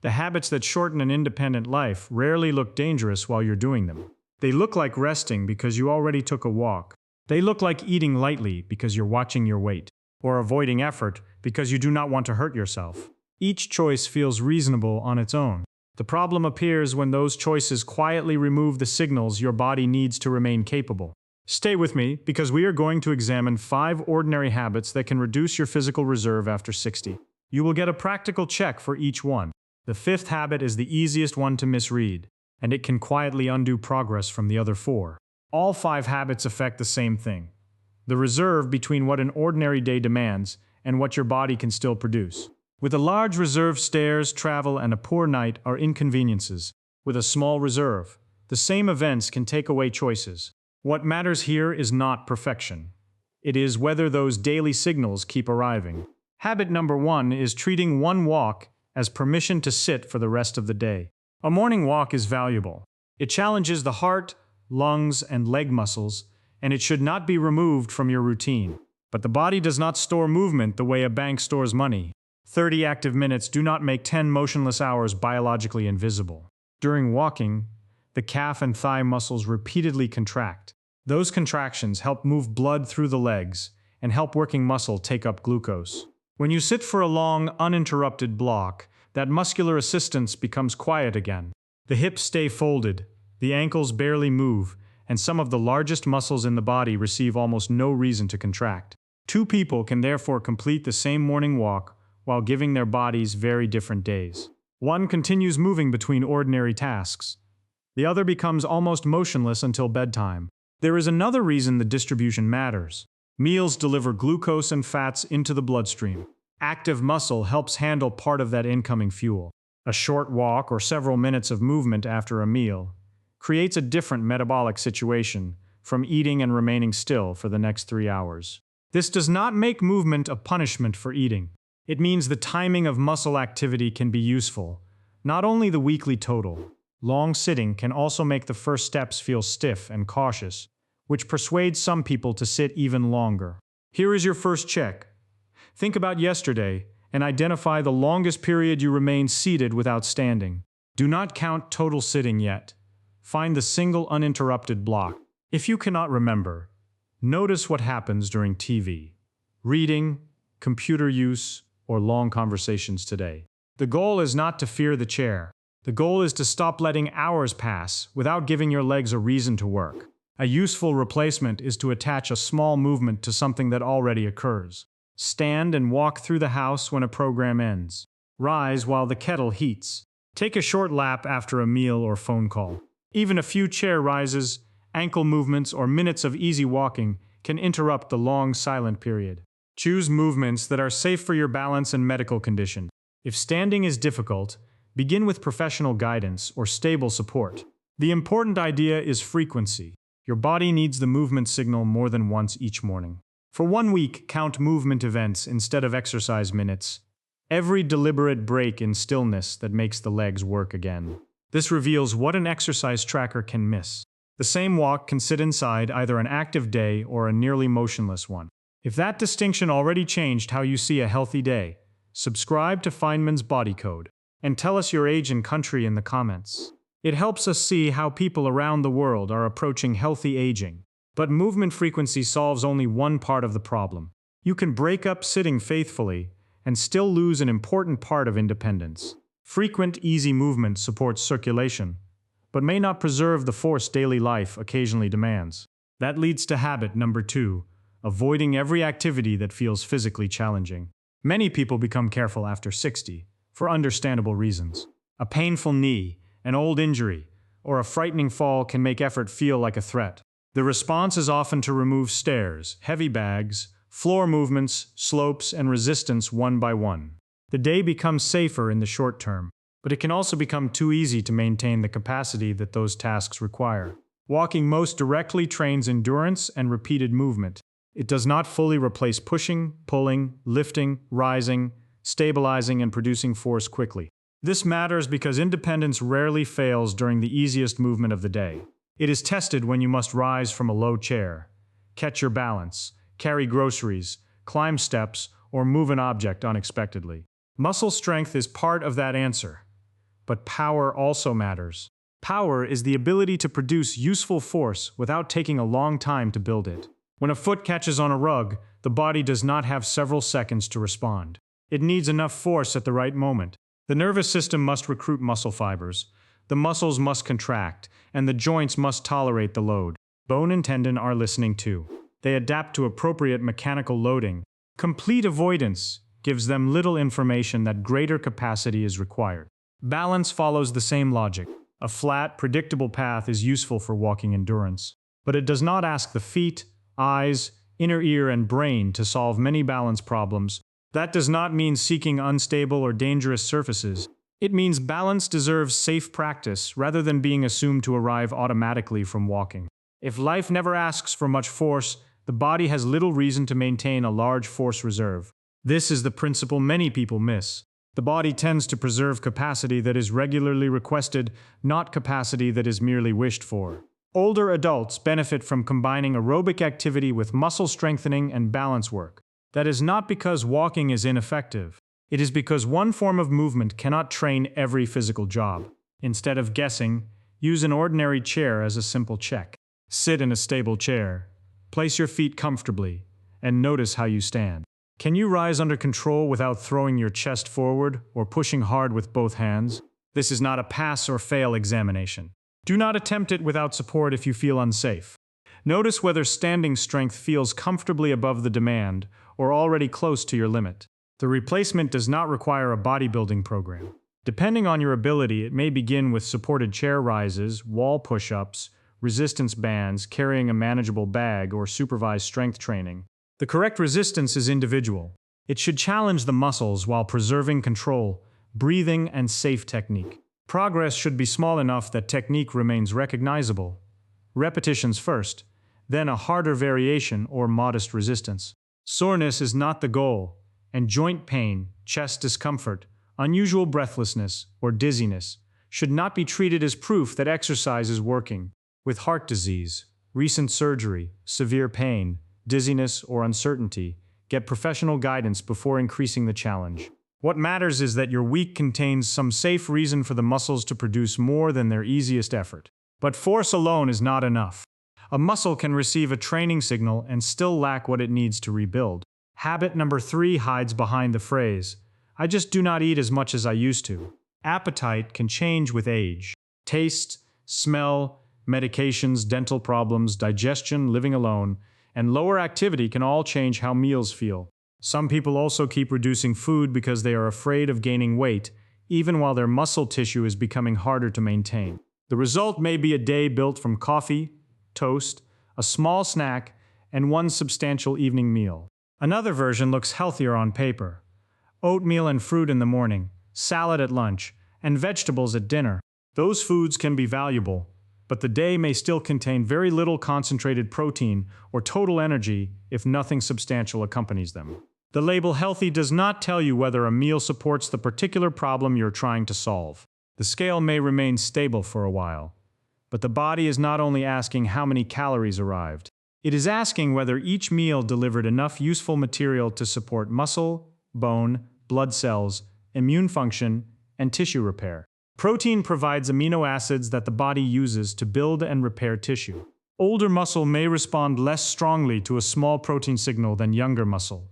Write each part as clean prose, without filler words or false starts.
The habits that shorten an independent life rarely look dangerous while you're doing them. They look like resting because you already took a walk. They look like eating lightly because you're watching your weight, or avoiding effort because you do not want to hurt yourself. Each choice feels reasonable on its own. The problem appears when those choices quietly remove the signals your body needs to remain capable. Stay with me, because we are going to examine 5 ordinary habits that can reduce your physical reserve after 60. You will get a practical check for each one. The 5th habit is the easiest one to misread, and it can quietly undo progress from the other 4. All 5 habits affect the same thing: the reserve between what an ordinary day demands and what your body can still produce. With a large reserve, stairs, travel, and a poor night are inconveniences. With a small reserve, the same events can take away choices. What matters here is not perfection. It is whether those daily signals keep arriving. Habit number 1 is treating one walk as permission to sit for the rest of the day. A morning walk is valuable. It challenges the heart, lungs, and leg muscles, and it should not be removed from your routine. But the body does not store movement the way a bank stores money. 30 active minutes do not make 10 motionless hours biologically invisible. During walking, the calf and thigh muscles repeatedly contract. Those contractions help move blood through the legs and help working muscle take up glucose. When you sit for a long, uninterrupted block, that muscular assistance becomes quiet again. The hips stay folded, the ankles barely move, and some of the largest muscles in the body receive almost no reason to contract. 2 people can therefore complete the same morning walk while giving their bodies very different days. One continues moving between ordinary tasks. The other becomes almost motionless until bedtime. There is another reason the distribution matters. Meals deliver glucose and fats into the bloodstream. Active muscle helps handle part of that incoming fuel. A short walk or several minutes of movement after a meal creates a different metabolic situation from eating and remaining still for the next 3 hours. This does not make movement a punishment for eating. It means the timing of muscle activity can be useful, not only the weekly total. Long sitting can also make the first steps feel stiff and cautious, which persuades some people to sit even longer. Here is your first check. Think about yesterday and identify the longest period you remained seated without standing. Do not count total sitting yet. Find the single uninterrupted block. If you cannot remember, notice what happens during TV, reading, computer use, or long conversations today. The goal is not to fear the chair. The goal is to stop letting hours pass without giving your legs a reason to work. A useful replacement is to attach a small movement to something that already occurs. Stand and walk through the house when a program ends. Rise while the kettle heats. Take a short lap after a meal or phone call. Even a few chair rises, ankle movements, or minutes of easy walking can interrupt the long silent period. Choose movements that are safe for your balance and medical condition. If standing is difficult, begin with professional guidance or stable support. The important idea is frequency. Your body needs the movement signal more than once each morning. For 1 week, count movement events instead of exercise minutes. Every deliberate break in stillness that makes the legs work again. This reveals what an exercise tracker can miss. The same walk can sit inside either an active day or a nearly motionless one. If that distinction already changed how you see a healthy day, subscribe to Feynman's Body Code and tell us your age and country in the comments. It helps us see how people around the world are approaching healthy aging. But movement frequency solves only one part of the problem. You can break up sitting faithfully and still lose an important part of independence. Frequent, easy movement supports circulation, but may not preserve the force daily life occasionally demands. That leads to habit number 2, avoiding every activity that feels physically challenging. Many people become careful after 60, for understandable reasons. A painful knee, an old injury, or a frightening fall can make effort feel like a threat. The response is often to remove stairs, heavy bags, floor movements, slopes, and resistance one by one. The day becomes safer in the short term, but it can also become too easy to maintain the capacity that those tasks require. Walking most directly trains endurance and repeated movement. It does not fully replace pushing, pulling, lifting, rising, stabilizing, and producing force quickly. This matters because independence rarely fails during the easiest movement of the day. It is tested when you must rise from a low chair, catch your balance, carry groceries, climb steps, or move an object unexpectedly. Muscle strength is part of that answer. but power also matters. Power is the ability to produce useful force without taking a long time to build it. When a foot catches on a rug, the body does not have several seconds to respond. It needs enough force at the right moment. The nervous system must recruit muscle fibers. The muscles must contract, and the joints must tolerate the load. Bone and tendon are listening too. They adapt to appropriate mechanical loading. Complete avoidance gives them little information that greater capacity is required. Balance follows the same logic. A flat, predictable path is useful for walking endurance, but it does not ask the feet, eyes, inner ear, and brain to solve many balance problems. That does not mean seeking unstable or dangerous surfaces. It means balance deserves safe practice rather than being assumed to arrive automatically from walking. If life never asks for much force, the body has little reason to maintain a large force reserve. This is the principle many people miss. The body tends to preserve capacity that is regularly requested, not capacity that is merely wished for. Older adults benefit from combining aerobic activity with muscle strengthening and balance work. That is not because walking is ineffective. It is because one form of movement cannot train every physical job. Instead of guessing, use an ordinary chair as a simple check. Sit in a stable chair. Place your feet comfortably, and notice how you stand. Can you rise under control without throwing your chest forward or pushing hard with both hands? This is not a pass or fail examination. Do not attempt it without support if you feel unsafe. Notice whether standing strength feels comfortably above the demand or already close to your limit. The replacement does not require a bodybuilding program. Depending on your ability, it may begin with supported chair rises, wall push-ups, resistance bands, carrying a manageable bag, or supervised strength training. The correct resistance is individual. It should challenge the muscles while preserving control, breathing, and safe technique. Progress should be small enough that technique remains recognizable. Repetitions first, then a harder variation or modest resistance. Soreness is not the goal, and joint pain, chest discomfort, unusual breathlessness, or dizziness should not be treated as proof that exercise is working. With heart disease, recent surgery, severe pain, dizziness, or uncertainty, get professional guidance before increasing the challenge. What matters is that your week contains some safe reason for the muscles to produce more than their easiest effort. But force alone is not enough. A muscle can receive a training signal and still lack what it needs to rebuild. Habit number 3 hides behind the phrase, "I just do not eat as much as I used to." Appetite can change with age. Taste, smell, medications, dental problems, digestion, living alone, and lower activity can all change how meals feel. Some people also keep reducing food because they are afraid of gaining weight, even while their muscle tissue is becoming harder to maintain. The result may be a day built from coffee, toast, a small snack, and one substantial evening meal. Another version looks healthier on paper. Oatmeal and fruit in the morning, salad at lunch, and vegetables at dinner. Those foods can be valuable, but the day may still contain very little concentrated protein or total energy if nothing substantial accompanies them. The label healthy does not tell you whether a meal supports the particular problem you're trying to solve. The scale may remain stable for a while, but the body is not only asking how many calories arrived. It is asking whether each meal delivered enough useful material to support muscle, bone, blood cells, immune function, and tissue repair. Protein provides amino acids that the body uses to build and repair tissue. Older muscle may respond less strongly to a small protein signal than younger muscle,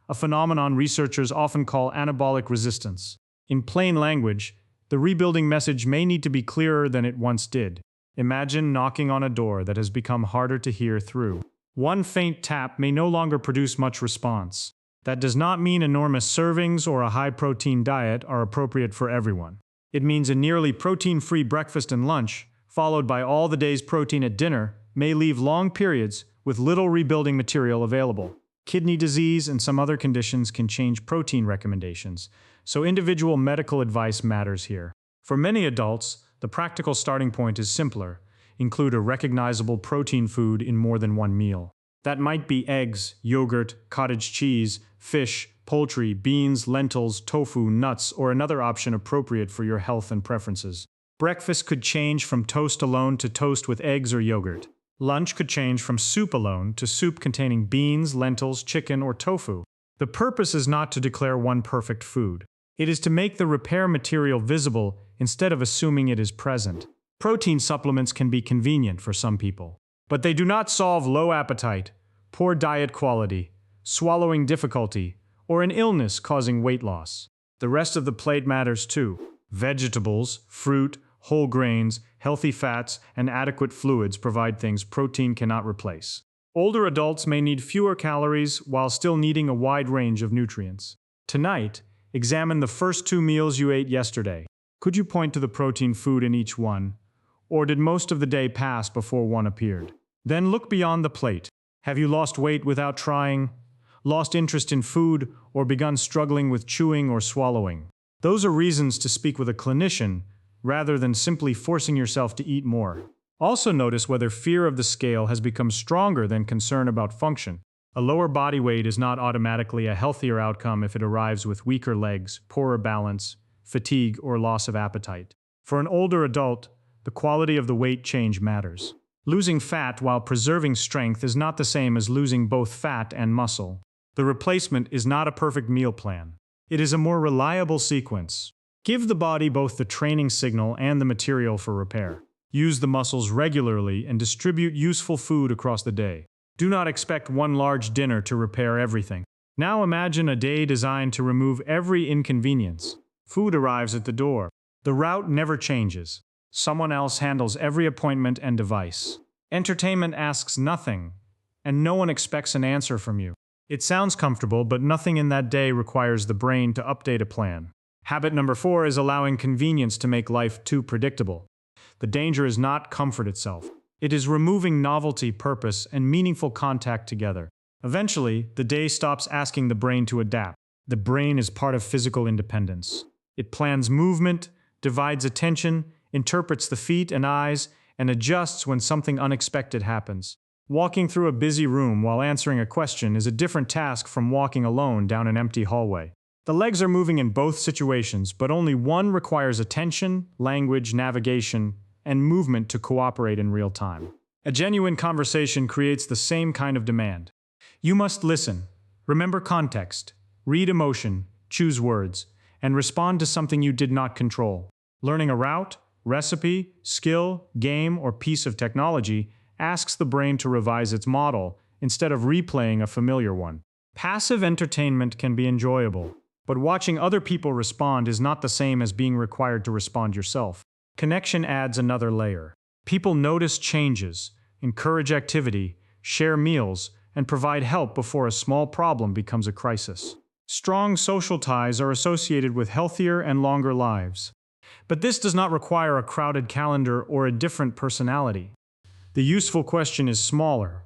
a phenomenon researchers often call anabolic resistance. In plain language, the rebuilding message may need to be clearer than it once did. Imagine knocking on a door that has become harder to hear through. One faint tap may no longer produce much response. That does not mean enormous servings or a high-protein diet are appropriate for everyone. It means a nearly protein-free breakfast and lunch, followed by all the day's protein at dinner, may leave long periods with little rebuilding material available. Kidney disease and some other conditions can change protein recommendations, so individual medical advice matters here. For many adults, the practical starting point is simpler. Include a recognizable protein food in more than one meal. That might be eggs, yogurt, cottage cheese, fish, poultry, beans, lentils, tofu, nuts, or another option appropriate for your health and preferences. Breakfast could change from toast alone to toast with eggs or yogurt. Lunch could change from soup alone to soup containing beans, lentils, chicken, or tofu. The purpose is not to declare one perfect food. It is to make the repair material visible instead of assuming it is present. Protein supplements can be convenient for some people, but they do not solve low appetite, poor diet quality, swallowing difficulty, or an illness causing weight loss. The rest of the plate matters too. Vegetables, fruit, whole grains, healthy fats, and adequate fluids provide things protein cannot replace. Older adults may need fewer calories while still needing a wide range of nutrients. Tonight, examine the first 2 meals you ate yesterday. Could you point to the protein food in each one? Or did most of the day pass before one appeared? Then look beyond the plate. Have you lost weight without trying? Lost interest in food, or begun struggling with chewing or swallowing? Those are reasons to speak with a clinician, rather than simply forcing yourself to eat more. Also notice whether fear of the scale has become stronger than concern about function. A lower body weight is not automatically a healthier outcome if it arrives with weaker legs, poorer balance, fatigue, or loss of appetite. For an older adult, the quality of the weight change matters. Losing fat while preserving strength is not the same as losing both fat and muscle. The replacement is not a perfect meal plan. It is a more reliable sequence. Give the body both the training signal and the material for repair. Use the muscles regularly and distribute useful food across the day. Do not expect one large dinner to repair everything. Now imagine a day designed to remove every inconvenience. Food arrives at the door. The route never changes. Someone else handles every appointment and device. Entertainment asks nothing, and no one expects an answer from you. It sounds comfortable, but nothing in that day requires the brain to update a plan. Habit number 4 is allowing convenience to make life too predictable. The danger is not comfort itself. It is removing novelty, purpose, and meaningful contact together. Eventually, the day stops asking the brain to adapt. The brain is part of physical independence. It plans movement, divides attention, interprets the feet and eyes, and adjusts when something unexpected happens. Walking through a busy room while answering a question is a different task from walking alone down an empty hallway. The legs are moving in both situations, but only one requires attention, language, navigation, and movement to cooperate in real time. A genuine conversation creates the same kind of demand. You must listen, remember context, read emotion, choose words, and respond to something you did not control. Learning a route, recipe, skill, game, or piece of technology asks the brain to revise its model instead of replaying a familiar one. Passive entertainment can be enjoyable, but watching other people respond is not the same as being required to respond yourself. Connection adds another layer. People notice changes, encourage activity, share meals, and provide help before a small problem becomes a crisis. Strong social ties are associated with healthier and longer lives. But this does not require a crowded calendar or a different personality. The useful question is smaller.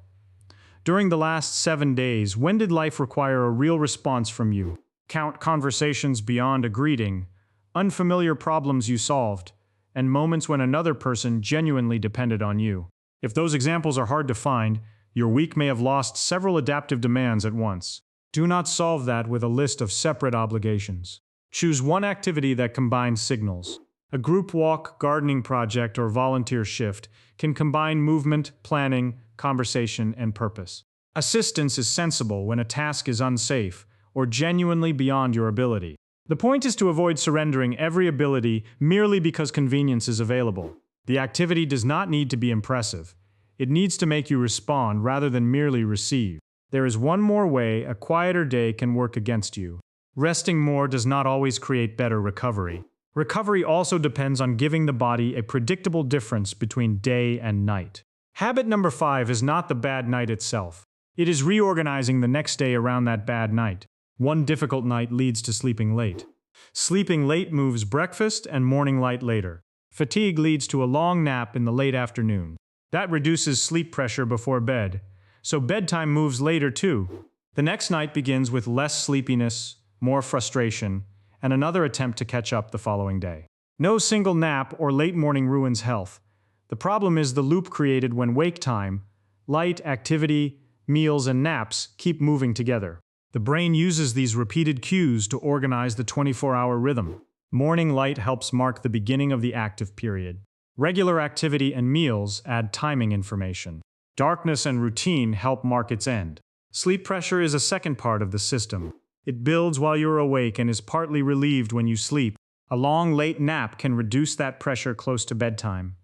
During the last 7 days, when did life require a real response from you? Count conversations beyond a greeting, unfamiliar problems you solved, and moments when another person genuinely depended on you. If those examples are hard to find, your week may have lost several adaptive demands at once. Do not solve that with a list of separate obligations. Choose one activity that combines signals. A group walk, gardening project, or volunteer shift can combine movement, planning, conversation, and purpose. Assistance is sensible when a task is unsafe or genuinely beyond your ability. The point is to avoid surrendering every ability merely because convenience is available. The activity does not need to be impressive. It needs to make you respond rather than merely receive. There is one more way a quieter day can work against you. Resting more does not always create better recovery. Recovery also depends on giving the body a predictable difference between day and night. Habit number 5 is not the bad night itself. It is reorganizing the next day around that bad night. One difficult night leads to sleeping late. Sleeping late moves breakfast and morning light later. Fatigue leads to a long nap in the late afternoon. That reduces sleep pressure before bed, so bedtime moves later too. The next night begins with less sleepiness, more frustration, and another attempt to catch up the following day. No single nap or late morning ruins health. The problem is the loop created when wake time, light, activity, meals, and naps keep moving together. The brain uses these repeated cues to organize the 24-hour rhythm. Morning light helps mark the beginning of the active period. Regular activity and meals add timing information. Darkness and routine help mark its end. Sleep pressure is a second part of the system. It builds while you're awake and is partly relieved when you sleep. A long, late nap can reduce that pressure close to bedtime,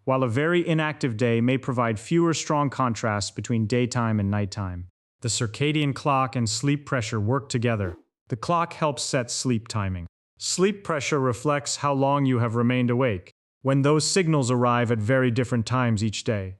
while a very inactive day may provide fewer strong contrasts between daytime and nighttime. The circadian clock and sleep pressure work together. The clock helps set sleep timing. Sleep pressure reflects how long you have remained awake. When those signals arrive at very different times each day,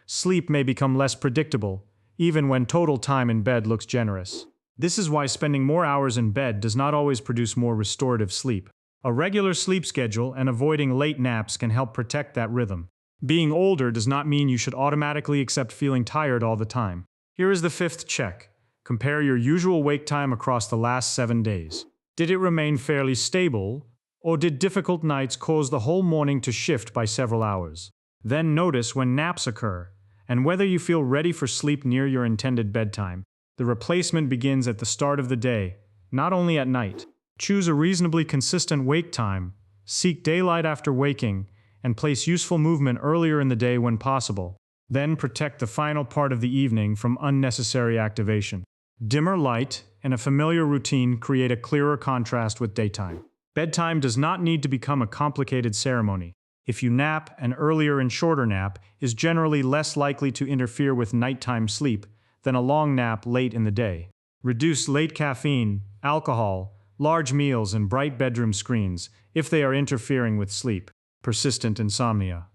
sleep may become less predictable, even when total time in bed looks generous. This is why spending more hours in bed does not always produce more restorative sleep. A regular sleep schedule and avoiding late naps can help protect that rhythm. Being older does not mean you should automatically accept feeling tired all the time. Here is the fifth check. Compare your usual wake time across the last 7 days. Did it remain fairly stable, or did difficult nights cause the whole morning to shift by several hours? Then notice when naps occur, and whether you feel ready for sleep near your intended bedtime. The replacement begins at the start of the day, not only at night. Choose a reasonably consistent wake time, seek daylight after waking, and place useful movement earlier in the day when possible. Then protect the final part of the evening from unnecessary activation. Dimmer light and a familiar routine create a clearer contrast with daytime. Bedtime does not need to become a complicated ceremony. If you nap, an earlier and shorter nap is generally less likely to interfere with nighttime sleep than a long nap late in the day. Reduce late caffeine, alcohol, large meals, and bright bedroom screens if they are interfering with sleep. Persistent insomnia,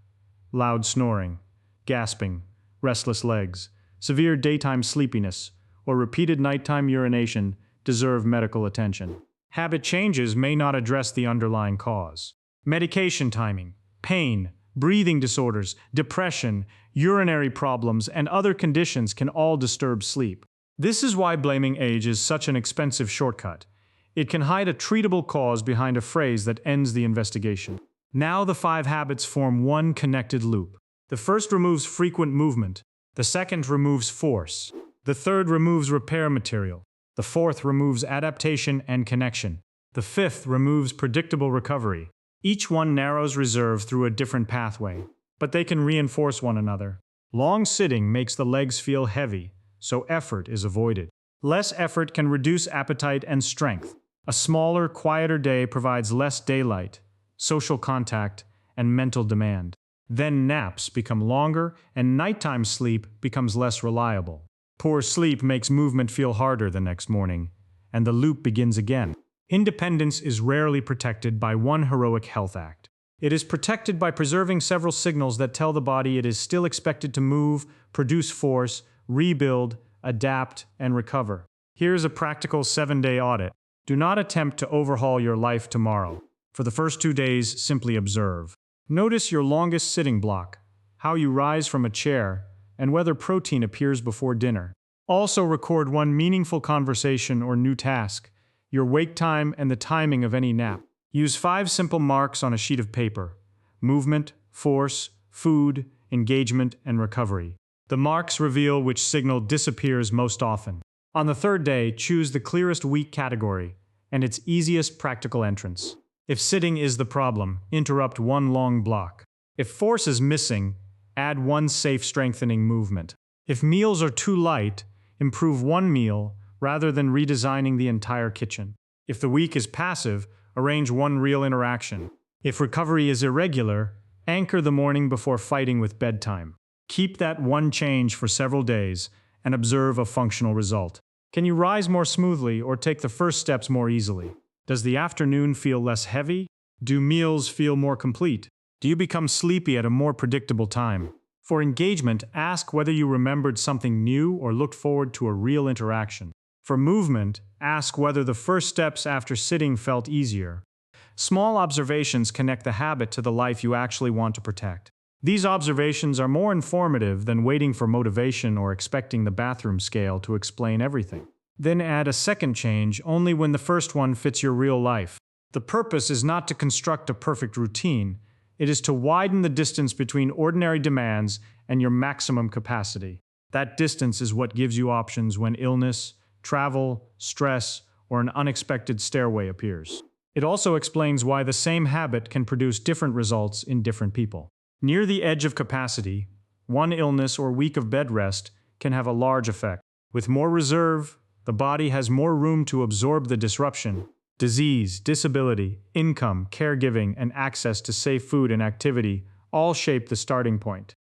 loud snoring, gasping, restless legs, severe daytime sleepiness, or repeated nighttime urination deserve medical attention. Habit changes may not address the underlying cause. Medication timing, pain, breathing disorders, depression, urinary problems, and other conditions can all disturb sleep. This is why blaming age is such an expensive shortcut. It can hide a treatable cause behind a phrase that ends the investigation. Now the 5 habits form one connected loop. The first removes frequent movement. The second removes force. The third removes repair material. The fourth removes adaptation and connection. The fifth removes predictable recovery. Each one narrows reserve through a different pathway, but they can reinforce one another. Long sitting makes the legs feel heavy, so effort is avoided. Less effort can reduce appetite and strength. A smaller, quieter day provides less daylight, social contact, and mental demand. Then naps become longer, and nighttime sleep becomes less reliable. Poor sleep makes movement feel harder the next morning, and the loop begins again. Independence is rarely protected by one heroic health act. It is protected by preserving several signals that tell the body it is still expected to move, produce force, rebuild, adapt, and recover. Here's a practical 7-day audit. Do not attempt to overhaul your life tomorrow. For the first 2 days, simply observe. Notice your longest sitting block, how you rise from a chair, and whether protein appears before dinner. Also record one meaningful conversation or new task, your wake time, and the timing of any nap. Use 5 simple marks on a sheet of paper: movement, force, food, engagement, and recovery. The marks reveal which signal disappears most often. On the 3rd day, choose the clearest weak category and its easiest practical entrance. If sitting is the problem, interrupt one long block. If force is missing, add one safe strengthening movement. If meals are too light, improve one meal rather than redesigning the entire kitchen. If the week is passive, arrange one real interaction. If recovery is irregular, anchor the morning before fighting with bedtime. Keep that one change for several days and observe a functional result. Can you rise more smoothly or take the first steps more easily? Does the afternoon feel less heavy? Do meals feel more complete? Do you become sleepy at a more predictable time? For engagement, ask whether you remembered something new or looked forward to a real interaction. For movement, ask whether the first steps after sitting felt easier. Small observations connect the habit to the life you actually want to protect. These observations are more informative than waiting for motivation or expecting the bathroom scale to explain everything. Then add a second change only when the first one fits your real life. The purpose is not to construct a perfect routine. It is to widen the distance between ordinary demands and your maximum capacity. That distance is what gives you options when illness, travel, stress, or an unexpected stairway appears. It also explains why the same habit can produce different results in different people. Near the edge of capacity, one illness or week of bed rest can have a large effect. With more reserve, The body has more room to absorb the disruption. Disease, disability, income, caregiving, and access to safe food and activity all shape the starting point.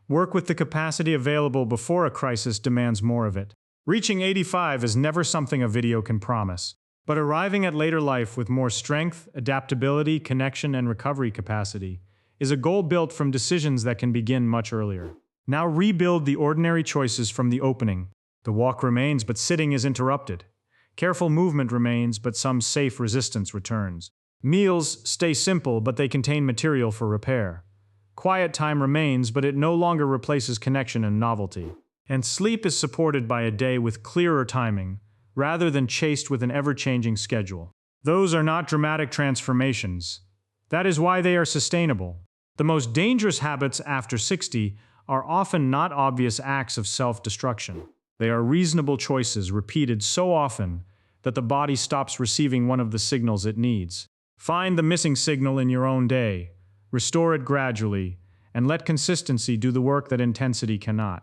Work with the capacity available before a crisis demands more of it. Reaching 85 is never something a video can promise, but arriving at later life with more strength, adaptability, connection, and recovery capacity is a goal built from decisions that can begin much earlier. Now rebuild the ordinary choices from the opening. The walk remains, but sitting is interrupted. Careful movement remains, but some safe resistance returns. Meals stay simple, but they contain material for repair. Quiet time remains, but it no longer replaces connection and novelty. And sleep is supported by a day with clearer timing, rather than chased with an ever-changing schedule. Those are not dramatic transformations. That is why they are sustainable. The most dangerous habits after 60 are often not obvious acts of self-destruction. They are reasonable choices repeated so often that the body stops receiving one of the signals it needs. Find the missing signal in your own day, restore it gradually, and let consistency do the work that intensity cannot.